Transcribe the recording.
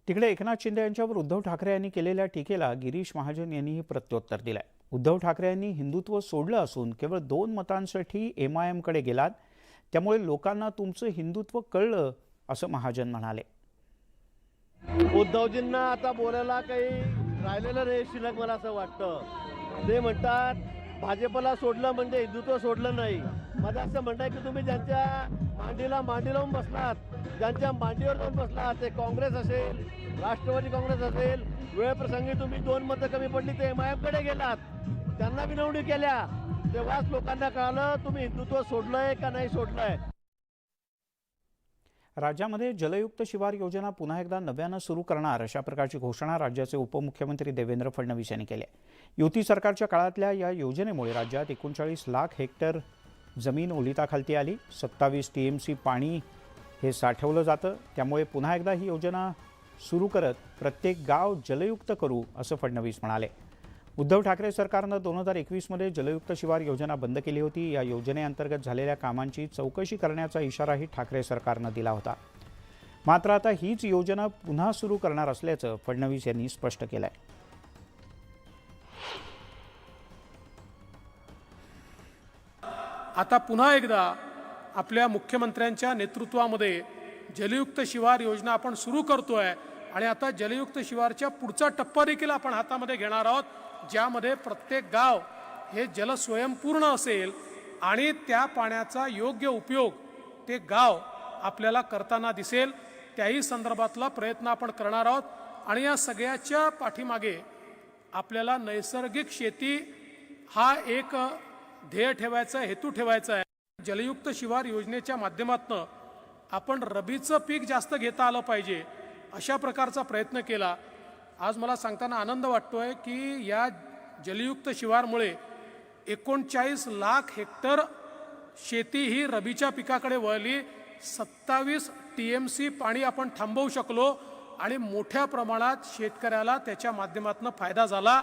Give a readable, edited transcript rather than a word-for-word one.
तिकडे एकनाथ शिंदे यांच्यावर उद्धव ठाकरे यांनी केलेल्या टीकेला गिरीश महाजन यांनीही प्रत्युत्तर दिलंय। उद्धव ठाकरे यांनी हिंदुत्व सोडलं असून केवळ 2 मतांसाठी MIMकडे गेलात, त्यामुळे लोकांना तुमचं हिंदुत्व कळलं असं महाजन म्हणाले। उद्धवजींना आता बोलायला काही राहिलेलं नाही शिल्लक, मला असं वाटतं। ते म्हणतात भाजपला सोडलं म्हणजे हिंदुत्व सोडलं नाही। माझं असं म्हणणं आहे की तुम्ही ज्यांच्या मांडीला मांडी लावून बसलात, ज्यांच्या मांडीवर जाऊन बसलात, ते काँग्रेस असेल, राष्ट्रवादी काँग्रेस असेल, वेळप्रसंगी तुम्ही 2 मतं कमी पडली ते MIMकडे गेलात, त्यांना विनवणी केल्या, तेव्हाच लोकांना कळालं तुम्ही हिंदुत्व सोडलंय का नाही सोडलंय। राज्यामध्ये जलयुक्त शिवार योजना पुन्हा एकदा नव्यानं सुरू करणार अशा प्रकारची घोषणा राज्याचे उपमुख्यमंत्री देवेंद्र फडणवीस यांनी केली आहे। युती सरकारच्या काळातल्या या योजनेमुळे राज्यात 39 लाख हेक्टर जमीन ओलिताखाली आली। 27 TMC पाणी हे साठवलं जातं, त्यामुळे पुन्हा एकदा ही योजना सुरू करत प्रत्येक गाव जलयुक्त करू असं फडणवीस म्हणाले। उद्धव ठाकरे सरकारनं 2021 मध्ये जलयुक्त शिवार योजना बंद केली होती। या योजनेअंतर्गत झालेल्या कामांची चौकशी करण्याचा इशाराही ठाकरे सरकारनं दिला होता। मात्र आता हीच योजना पुन्हा सुरू करणार असल्याचं फडणवीस यांनी स्पष्ट केलंय। आता पुन्हा एकदा आपल्या मुख्यमंत्र्यांच्या नेतृत्वामध्ये जलयुक्त शिवार योजना आपण सुरू करतोय आणि आता जलयुक्त शिवारच्या पुढचा टप्पा देखील आपण हातामध्ये घेणार आहोत, ज्यामध्ये प्रत्येक गाव हे जलस्वयंपूर्ण असेल आणि त्या पाण्याचा योग्य उपयोग ते गाव आपल्याला करताना दिसेल। त्याही संदर्भातला प्रयत्न आपण करणार आहोत आणि या सगळ्याच्या पाठीमागे आपल्याला नैसर्गिक शेती हा एक ध्येय ठेवायचा, हेतू ठेवायचा आहे। जलयुक्त शिवार योजनेच्या माध्यमातून आपण रबीचं पीक जास्त घेता आलं पाहिजे अशा प्रकारचा प्रयत्न केला। आज मला सांगताना आनंद वाटतोय की या जलयुक्त शिवारमुळे 39 लाख हेक्टर शेती ही रबीच्या पिकाकडे वळली। 27 TMC पाणी आपण थांबवू शकलो आणि मोठ्या प्रमाणात शेतकऱ्याला त्याच्या माध्यमातून फायदा झाला।